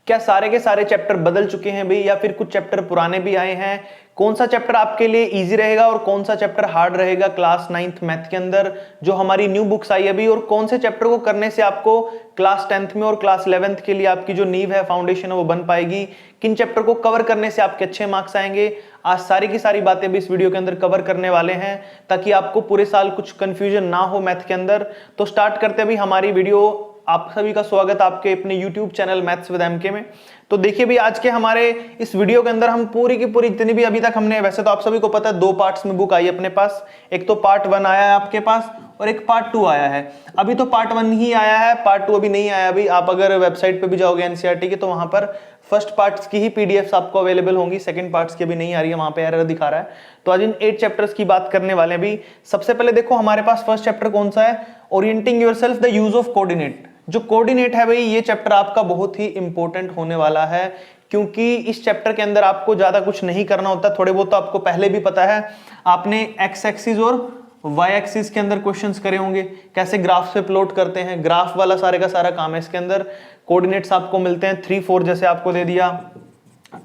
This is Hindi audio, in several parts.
क्या सारे के सारे चैप्टर बदल चुके हैं भाई, या फिर कुछ चैप्टर पुराने भी आए हैं? कौन सा चैप्टर आपके लिए इजी रहेगा और कौन सा चैप्टर हार्ड रहेगा क्लास 9th मैथ के अंदर जो हमारी न्यू बुक्स आई अभी, और कौन से चैप्टर को करने से आपको क्लास 10th में और क्लास 11th के लिए आपकी जो नींव है, फाउंडेशन है, वो बन पाएगी? किन चैप्टर को कवर करने से आपके अच्छे मार्क्स आएंगे? आज सारी की सारी बातें भी इस वीडियो के अंदर कवर करने वाले हैं ताकि आपको पूरे साल कुछ कंफ्यूजन ना हो मैथ के अंदर। तो स्टार्ट करते हैं भी हमारी वीडियो। आप सभी का स्वागत आपके अपने YouTube channel maths with MK में। तो देखिए भी आज के हमारे इस वीडियो के अंदर हम पूरी की पूरी जितनी भी अभी तक हमने, वैसे तो आप सभी को पता है 2 पार्ट्स में बुक आई अपने पास। एक तो पार्ट 1 आया है आपके पास और एक पार्ट 2 आया है। अभी तो पार्ट 1 ही आया है, पार्ट 2 अभी नहीं आया। अभी आप अगर वेबसाइट पे भी जाओगे एनसीईआरटी की तो वहां पर फर्स्ट पार्ट्स की ही पीडीएफ्स आपको अवेलेबल होंगी, सेकंड पार्ट्स की अभी नहीं आ रही है, वहां पे एरर दिखा रहा है। तो आज इन 8 चैप्टर्स की बात करने वाले हैं। भी सबसे पहले देखो हमारे पास फर्स्ट चैप्टर कौन सा है, orienting yourself the use of coordinate. जो कोऑर्डिनेट है भाई, ये चैप्टर आपका बहुत ही इंपॉर्टेंट होने वाला है, क्योंकि इस चैप्टर के अंदर आपको ज्यादा कुछ नहीं करना होता। थोड़े बहुत तो आपको पहले भी पता है, आपने एक्स एक्सिस और वाई एक्सिस के अंदर क्वेश्चंस करे होंगे, कैसे ग्राफ पे प्लॉट करते हैं, ग्राफ वाला सारे का सारा काम है इसके अंदर। कोऑर्डिनेट्स आपको मिलते हैं 3 4 जैसे आपको दे दिया,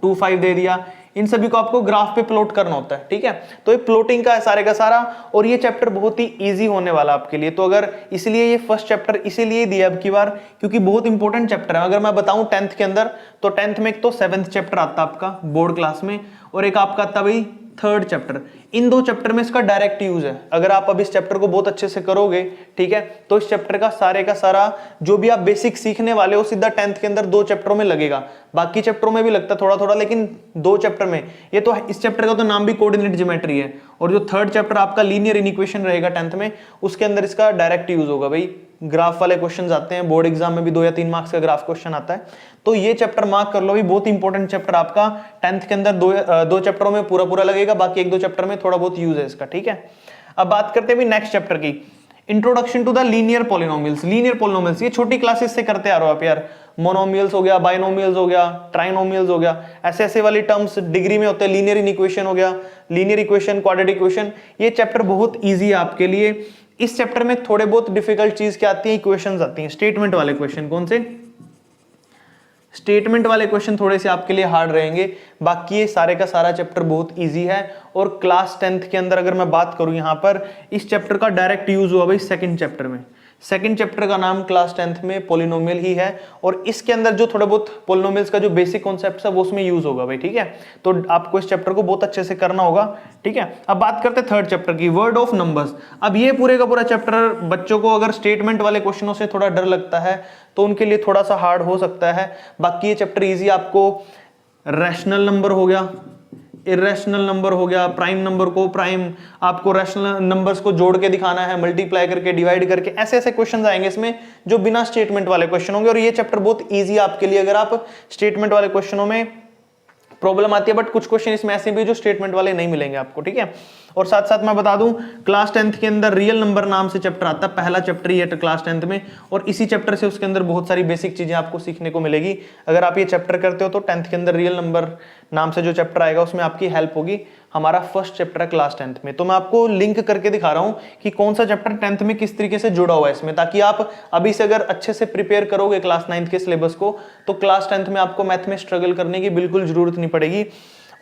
2 5 दे दिया, इन सभी को आपको ग्राफ पे प्लॉट करना होता है, ठीक है। तो ये प्लॉटिंग का है सारे का सारा, और ये चैप्टर बहुत ही इजी होने वाला आपके लिए। तो अगर इसलिए ये फर्स्ट चैप्टर इसीलिए दिया अब की बार क्योंकि बहुत इंपॉर्टेंट चैप्टर है। अगर मैं बताऊं 10th के अंदर, तो 10th में एक तो 7th चैप्टर आता आपका बोर्ड क्लास में, और एक आपका आता भाई 3rd चैप्टर। इन 2 चैप्टर में इसका डायरेक्ट यूज है। अगर आप अब इस चैप्टर को बहुत अच्छे से करोगे, ठीक है, तो इस चैप्टर का सारे का सारा जो भी आप बेसिक सीखने वाले हो सीधा 10th के अंदर 2 चैप्टरों में लगेगा। बाकी चैप्टरों में भी लगता है थोड़ा थोड़ा, लेकिन 2 चैप्टर में ये तो, इस चैप्टर का तो नाम भी कोऑर्डिनेट ज्योमेट्री है, और जो 3rd चैप्टर आपका लीनियर इक्वेशन रहेगा 10th में, उसके अंदर इसका डायरेक्ट यूज होगा भाई। ग्राफ वाले क्वेश्चन आते हैं बोर्ड एग्जाम में भी, 2 या 3 मार्क्स का ग्राफ क्वेश्चन आता है। तो ये चैप्टर मार्क कर लो भी, बहुत इंपॉर्टेंट चैप्टर आपका 10th के अंदर 2 चैप्टरों में पूरा पूरा लगेगा, बाकी 1-2 चैप्टर में थोड़ा बहुत यूज है इसका, ठीक है। अब बात करते हैं भी नेक्स्ट चैप्टर की, introduction to the linear polynomials. Linear polynomials ये छोटी क्लासेस से करते आ रहे हो आप यार। मोनोमियल्स हो गया, बाइनोमियल्स हो गया, ट्राइनोमियल्स हो गया, ऐसे ऐसे वाली टर्म्स डिग्री में होते हैं। लीनियर इक्वेशन हो गया, लीनियर इक्वेशन, क्वाड्रेटिक इक्वेशन, ये चैप्टर बहुत ईजी है आपके लिए। इस चैप्टर में थोड़े बहुत डिफिकल्ट चीज क्या आती है, इक्वेशंस आती हैं, स्टेटमेंट वाले क्वेश्चन। कौन से? स्टेटमेंट वाले क्वेश्चन थोड़े से आपके लिए हार्ड रहेंगे, बाकी ये सारे का सारा चैप्टर बहुत इजी है। और क्लास 10th के अंदर अगर मैं बात करूं, यहां पर इस चैप्टर का डायरेक्ट यूज हुआ भाई 2nd चैप्टर में। 2nd चैप्टर का नाम क्लास 10th में पॉलिनोमियल ही है, और इसके अंदर जो थोड़े बहुत पॉलिनोमियल्स का जो बेसिक कॉन्सेप्ट है वो उसमें यूज होगा भाई, ठीक है। तो आपको इस चैप्टर को बहुत अच्छे से करना होगा, ठीक है। अब बात करते हैं 3rd चैप्टर की, वर्ड ऑफ नंबर्स। अब ये पूरे का पूरा चैप्टर बच्चों को अगर स्टेटमेंट वाले क्वेश्चनों से थोड़ा डर लगता है तो उनके लिए थोड़ा सा हार्ड हो सकता है। बाकी ये चैप्टर इजी आपको रैशनल नंबर हो गया, इरेशनल नंबर हो गया, प्राइम नंबर को, प्राइम आपको रैशनल नंबर्स को जोड़ के दिखाना है, मल्टीप्लाई करके, डिवाइड करके, ऐसे ऐसे क्वेश्चंस आएंगे इसमें जो बिना स्टेटमेंट वाले क्वेश्चन होंगे। और ये चैप्टर बहुत इजी है आपके लिए अगर आप स्टेटमेंट वाले क्वेश्चनों में प्रॉब्लम आती है, बट कुछ क्वेश्चन इसमें ऐसे भी जो स्टेटमेंट वाले नहीं मिलेंगे आपको, ठीक है। और साथ साथ मैं बता दूं, क्लास 10th के अंदर रियल नंबर नाम से चैप्टर आता है, पहला चैप्टर ही है क्लास 10th में, और इसी चैप्टर से उसके अंदर बहुत सारी बेसिक चीजें आपको सीखने को मिलेगी। अगर आप ये चैप्टर करते हो तो 10th के अंदर रियल नंबर नाम से जो चैप्टर आएगा उसमें आपकी हेल्प होगी। हमारा फर्स्ट चैप्टर है क्लास 10th में, तो मैं आपको लिंक करके दिखा रहा हूं कि कौन सा चैप्टर 10th में किस तरीके से जुड़ा हुआ है इसमें, ताकि आप अभी से अगर अच्छे से प्रिपेयर करोगे क्लास 9th के सिलेबस को, तो क्लास 10th में आपको मैथ में स्ट्रगल करने की बिल्कुल जरूरत नहीं पड़ेगी,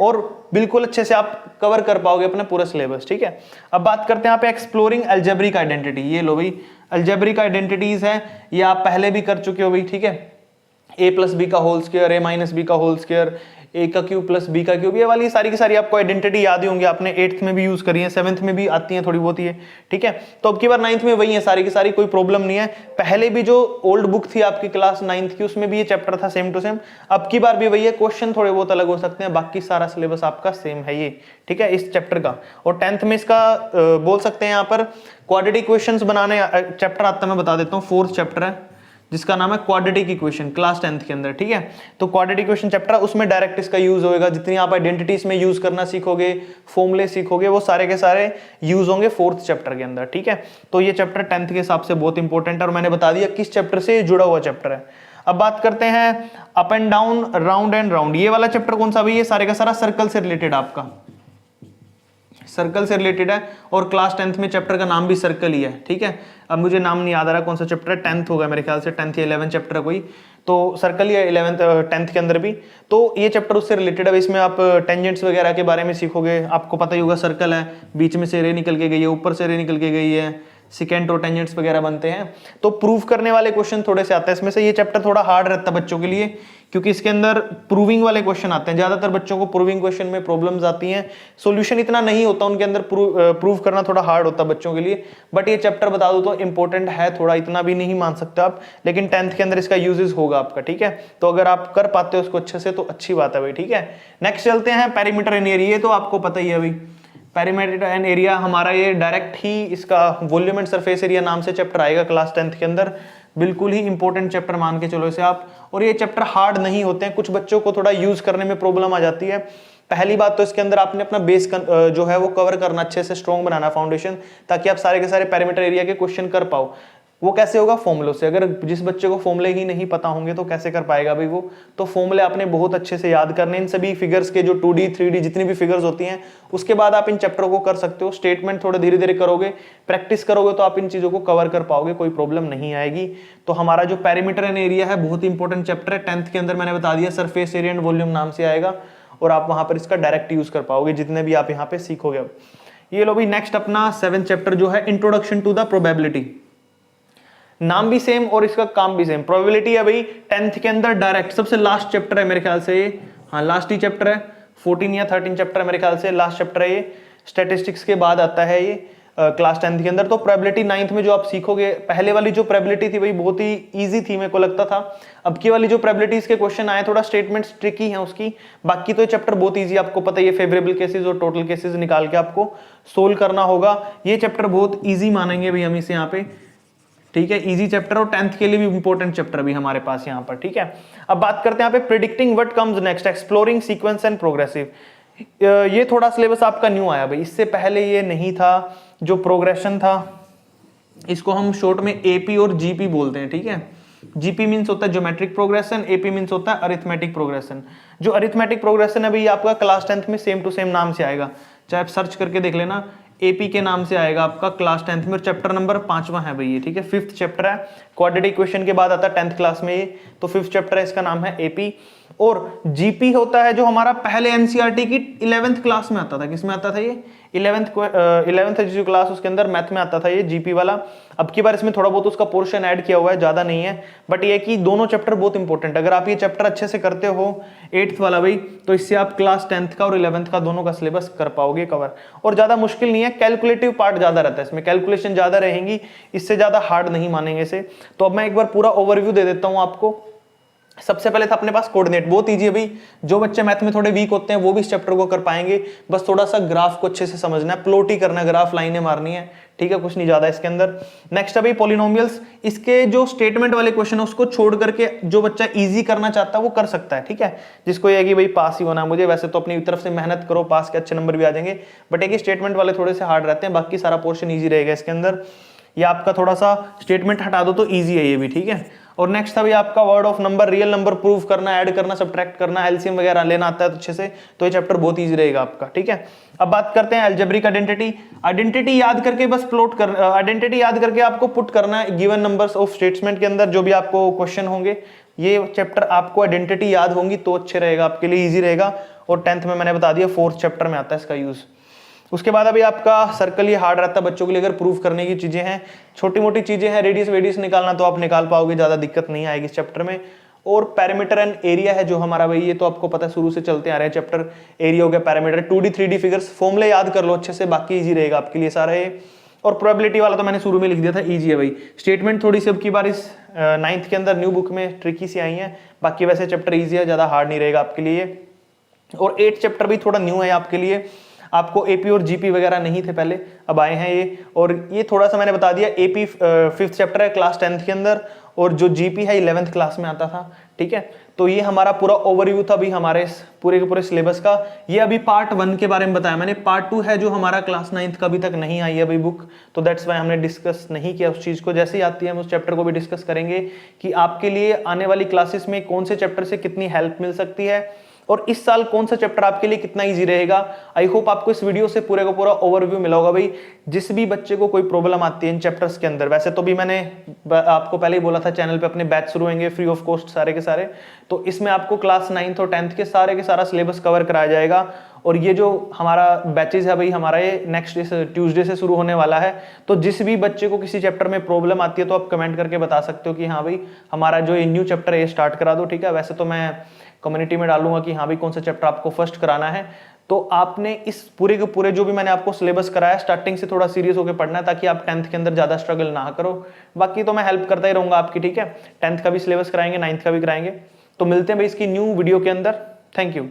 और बिल्कुल अच्छे से आप कवर कर पाओगे अपना पूरा सिलेबस, ठीक है। अब बात करते हैं यहाँ पे एक्सप्लोरिंग अलजेब्रिक आइडेंटिटी। ये लो भाई, अलजेब्रिक आइडेंटिटीज है, ये आप पहले भी कर चुके हो भाई, ठीक है। a प्लस बी का whole square, a minus b का होल स्क्वायर, a का क्यूब प्लस b का क्यूब, ये वाली सारी की सारी आपको आइडेंटिटी याद ही होंगी, आपने 8th में भी यूज करी है, 7th में भी आती है थोड़ी बहुत ये, ठीक है। तो अब की बार 9th में वही है सारी की सारी, कोई प्रॉब्लम नहीं है। पहले भी जो ओल्ड बुक थी आपकी क्लास 9th की, उसमें भी ये चैप्टर था सेम टू सेम, अब की बार भी वही है। क्वेश्चन थोड़े बहुत अलग हो सकते हैं, बाकी सारा सिलेबस आपका सेम है ये, ठीक है, इस चैप्टर का। और 10th में इसका बोल सकते हैं यहाँ पर क्वाड्रेटिक इक्वेशंस बनाने चैप्टर आता है, मैं बता देता हूँ, 4th चैप्टर है जिसका नाम है क्वाड्रेटिक इक्वेशन, क्लास 10th के अंदर, ठीक है। तो क्वाड्रेटिक इक्वेशन चैप्टर है, उसमें डायरेक्ट इसका यूज होगा। जितनी आप आइडेंटिटीज में यूज करना सीखोगे, फॉर्मूले सीखोगे, वो सारे के सारे यूज होंगे 4th चैप्टर के अंदर, ठीक है। तो ये चैप्टर 10th के हिसाब से बहुत इंपॉर्टेंट है, और मैंने बता दिया किस चैप्टर से जुड़ा हुआ चैप्टर है। अब बात करते हैं up and down, round and round. ये वाला चैप्टर कौन सा भाई? ये सारे का सारा सर्कल से रिलेटेड आपका सर्कल से रिलेटेड है और क्लास 10th में चैप्टर का नाम भी सर्कल ही है, ठीक है। अब मुझे नाम नहीं याद आ रहा कौन सा चैप्टर है, 10th होगा मेरे ख्याल से, 10th या 11th चैप्टर है कोई, तो सर्कल ही है 11th 10th के अंदर भी, तो ये चैप्टर उससे रिलेटेड है। इसमें आप टेंजेंट्स वगैरह के बारे में सीखोगे, आपको पता ही होगा सर्कल है, बीच में से रे निकल के गई है, ऊपर से रे निकल के गई है, सिकेंट और टेंजेंट्स वगैरह बनते हैं, तो प्रूव करने वाले क्वेश्चन थोड़े से आते हैं इसमें से। ये चैप्टर थोड़ा हार्ड रहता है बच्चों के लिए, क्योंकि इसके अंदर प्रूविंग वाले क्वेश्चन आते हैं, ज्यादातर बच्चों को प्रूविंग क्वेश्चन में प्रॉब्लम्स आती हैं, सॉल्यूशन इतना नहीं होता उनके अंदर, प्रूव करना थोड़ा हार्ड होता है बच्चों के लिए। बट ये चैप्टर बता दूं तो इंपॉर्टेंट है थोड़ा, इतना भी नहीं मान सकते आप, लेकिन 10th के अंदर इसका यूजेस होगा आपका, ठीक है। तो अगर आप कर पाते हो उसको अच्छे से तो अच्छी बात है भाई, ठीक है। नेक्स्ट चलते हैं पेरीमीटर एंड एरिया, तो आपको पता ही है भाई, पेरीमीटर एंड एरिया हमारा ये डायरेक्ट ही इसका वॉल्यूम एंड सरफेस एरिया नाम से चैप्टर आएगा क्लास 10th के अंदर, बिल्कुल ही इंपॉर्टेंट चैप्टर मान के चलो इसे आप। और ये चैप्टर हार्ड नहीं होते हैं, कुछ बच्चों को थोड़ा यूज करने में प्रॉब्लम आ जाती है। पहली बात तो इसके अंदर आपने अपना बेस जो है वो कवर करना, अच्छे से स्ट्रॉन्ग बनाना फाउंडेशन, ताकि आप सारे के सारे पेरीमीटर एरिया के क्वेश्चन कर पाओ। वो कैसे होगा? फॉर्मूलों से। अगर जिस बच्चे को फॉर्मूले ही नहीं पता होंगे तो कैसे कर पाएगा भाई वो, तो फॉर्मूले आपने बहुत अच्छे से याद करने, इन सभी फिगर्स के जो 2D 3D जितनी भी फिगर्स होती हैं, उसके बाद आप इन चैप्टरों को कर सकते हो। स्टेटमेंट थोड़े धीरे धीरे करोगे, प्रैक्टिस करोगे तो आप इन चीजों को कवर कर पाओगे, कोई प्रॉब्लम नहीं आएगी। तो हमारा जो पेरीमीटर एंड एरिया है बहुत इंपॉर्टेंट चैप्टर है, 10th के अंदर मैंने बता दिया, सरफेस एरिया एंड वॉल्यूम नाम से आएगा, और आप वहां पर इसका डायरेक्ट यूज कर पाओगे जितने भी आप यहाँ पे सीखोगे। अब ये लो भाई, नेक्स्ट अपना 7th चैप्टर जो है इंट्रोडक्शन टू द प्रोबेबिलिटी, नाम भी सेम और इसका काम भी सेम। प्रोबेबिलिटी है भाई 10th के अंदर डायरेक्ट सबसे लास्ट चैप्टर है मेरे ख्याल से ये, हाँ लास्ट ही चैप्टर है, 14 या 13 चैप्टर है मेरे ख्याल से, लास्ट चैप्टर है ये, स्टैटिस्टिक्स के बाद आता है ये क्लास 10th के अंदर। तो प्रोबेबिलिटी 9th में जो आप सीखोगे, पहले वाली जो प्रोबेबिलिटी थी भाई बहुत ही इजी थी मेरे को लगता था, अब की वाली जो प्रोबेबिलिटीज के क्वेश्चन आए थोड़ा स्टेटमेंट्स ट्रिकी हैं उसकी, बाकी तो ये चैप्टर बहुत इजी, आपको पता है ये फेवरेबल केसेस और टोटल केसेस निकाल के आपको सोल्व करना होगा। ये चैप्टर बहुत ईजी मानेंगे भाई हम इसे यहाँ पे, ठीक है, इजी चैप्टर और 10th के लिए भी इंपॉर्टेंट चैप्टर भी हमारे पास यहाँ पर, ठीक है। अब बात करते हैं यहाँ पे predicting what comes next, exploring sequence and progressive. ये थोड़ा सिलेबस आपका न्यू आया भाई, इससे पहले ये नहीं था। जो प्रोग्रेशन था इसको हम शॉर्ट में एपी और जीपी बोलते हैं, ठीक है। जीपी मींस होता है ज्योमेट्रिक प्रोग्रेशन, एपी मींस होता है अरिथमेटिक प्रोग्रेशन। जो अरिथमेटिक प्रोग्रेशन है भाई आपका क्लास 10th में सेम टू सेम नाम से आएगा, चाहे आप सर्च करके देख लेना, एपी के नाम से आएगा आपका क्लास 10th में, चैप्टर नंबर 5वां है भाई ये, ठीक है, 5th चैप्टर है, क्वाड्रेटिक इक्वेशन के बाद आता है 10th क्लास में ये, तो 5th चैप्टर है, इसका नाम है एपी। और जीपी होता है जो हमारा पहले एनसीईआरटी की 11th क्लास में आता था, किसमें आता था ये, 11th जो क्लास उसके अंदर मैथ में आता था ये जीपी वाला। अब की बार इसमें थोड़ा बहुत उसका पोर्शन ऐड किया हुआ है, ज्यादा नहीं है, बट ये कि दोनों चैप्टर बहुत इंपॉर्टेंट। अगर आप ये चैप्टर अच्छे से करते हो 8th वाला भाई, तो इससे आप क्लास 10th का और 11th का दोनों का सिलेबस कर पाओगे कवर, और ज्यादा मुश्किल नहीं है, कैलकुलेटिव पार्ट ज्यादा रहता है इसमें, कैलकुलेशन ज्यादा रहेंगी, इससे ज्यादा हार्ड नहीं मानेंगे इसे। तो अब मैं एक बार पूरा ओवरव्यू दे देता हूं आपको। सबसे पहले था अपने पास कोऑर्डिनेट, बहुत इजी है भाई, जो बच्चे मैथ में थोड़े वीक होते हैं वो भी इस चैप्टर को कर पाएंगे, बस थोड़ा सा ग्राफ को अच्छे से समझना है, प्लॉट ही करना है, ग्राफ लाइनें मारनी है, ठीक है, कुछ नहीं ज्यादा इसके अंदर। नेक्स्ट है भाई पॉलिनोमियल्स, इसके जो स्टेटमेंट वाले क्वेश्चन है उसको छोड़ करके जो बच्चा इजी करना चाहता है वो कर सकता है, ठीक है, जिसको ये कि भाई पास ही होना है मुझे, वैसे तो अपनी तरफ से मेहनत करो, पास के अच्छे नंबर भी आ जाएंगे, बट एक स्टेटमेंट वाले थोड़े से हार्ड रहते हैं, बाकी सारा पोर्शन ईजी रहेगा इसके अंदर। ये आपका थोड़ा सा स्टेटमेंट हटा दो तो ईजी है ये भी, ठीक है। और नेक्स्ट था भाई आपका word of number, real number prove करना, ऐड करना, सब्ट्रैक्ट करना, एलसीएम वगैरह लेना आता है तो अच्छे से, तो ये चैप्टर बहुत इजी रहेगा आपका, ठीक है। अब बात करते हैं अलजेब्रिक आइडेंटिटी। आइडेंटिटी याद करके बस प्लॉट कर, आइडेंटिटी याद करके आपको पुट करना है गिवन नंबर्स ऑफ स्टेटमेंट के अंदर, जो भी आपको क्वेश्चन होंगे, ये चैप्टर आपको आइडेंटिटी याद होंगी तो अच्छे रहेगा, आपके लिए ईजी रहेगा। और 10th में मैंने बता दिया 4th चैप्टर में आता है इसका यूज। उसके बाद अभी आपका सर्कल ये हार्ड रहता है बच्चों के लिए, अगर प्रूफ करने की चीजें हैं, छोटी मोटी चीजें हैं, रेडियस वेडियस निकालना तो आप निकाल पाओगे, ज्यादा दिक्कत नहीं आएगी इस चैप्टर में। और पैरामीटर एंड एरिया है जो हमारा भाई, ये तो आपको पता है शुरू से चलते आ रहे हैं चैप्टर, एरिया हो गया, पैरामीटर, 2D 3D फिगर्स, फॉर्मूले याद कर लो अच्छे से, बाकी इजी रहेगा आपके लिए सारा ये। और प्रोबेबिलिटी वाला तो मैंने शुरू में लिख दिया था, इजी है भाई। स्टेटमेंट थोड़ी सी अब की बार इस 9th के अंदर न्यू बुक में ट्रिकी सी आई है, बाकी वैसे चैप्टर ईजी है, ज्यादा हार्ड नहीं रहेगा आपके लिए। और 8th चैप्टर भी थोड़ा न्यू है आपके लिए, आपको एपी और जीपी वगैरह नहीं थे पहले, अब आए हैं ये। और ये थोड़ा सा मैंने बता दिया, एपी 5th चैप्टर है क्लास 10th के अंदर, और जो जीपी है 11th क्लास में आता था, ठीक है। तो ये हमारा पूरा ओवरव्यू था अभी हमारे पूरे के पूरे सिलेबस का। ये अभी पार्ट 1 के बारे में बताया मैंने, पार्ट 2 है जो हमारा क्लास 9th का अभी तक नहीं आई है अभी बुक, तो दैट्स वाई हमने डिस्कस नहीं किया उस चीज को। जैसे ही आती है हम उस चैप्टर को भी डिस्कस करेंगे कि आपके लिए आने वाली क्लासेस में कौन से चैप्टर से कितनी हेल्प मिल सकती है, और इस साल कौन सा चैप्टर आपके लिए कितना ईजी रहेगा। आई होप आपको इस वीडियो से पूरे का पूरा ओवरव्यू मिला होगा भाई। जिस भी बच्चे को कोई प्रॉब्लम आती है इन चैप्टर्स के अंदर, वैसे तो भी मैंने आपको पहले ही बोला था चैनल पे अपने बैच शुरू होंगे फ्री ऑफ कॉस्ट सारे के सारे, तो इसमें आपको क्लास 9th और 10th के सारा सिलेबस कवर कराया जाएगा। और ये जो हमारा बैचेज है भाई, हमारा ये नेक्स्ट ट्यूसडे से शुरू होने वाला है। तो जिस भी बच्चे को किसी चैप्टर में प्रॉब्लम आती है तो आप कमेंट करके बता सकते हो कि हाँ भाई हमारा जो ये न्यू चैप्टर है ये स्टार्ट करा दो, ठीक है। वैसे तो मैं कम्युनिटी में डालूंगा कि हाँ भाई कौन सा चैप्टर आपको फर्स्ट कराना है। तो आपने इस पूरे के पूरे जो भी मैंने आपको सिलेबस कराया स्टार्टिंग से थोड़ा सीरियस होकर पढ़ना है, ताकि आप 10th के अंदर ज्यादा स्ट्रगल ना करो। बाकी तो मैं हेल्प करता ही रहूंगा आपकी, ठीक है। 10th का भी सिलेबस कराएंगे, 9th का भी कराएंगे। तो मिलते हैं भाई इसकी न्यू वीडियो के अंदर। Thank you.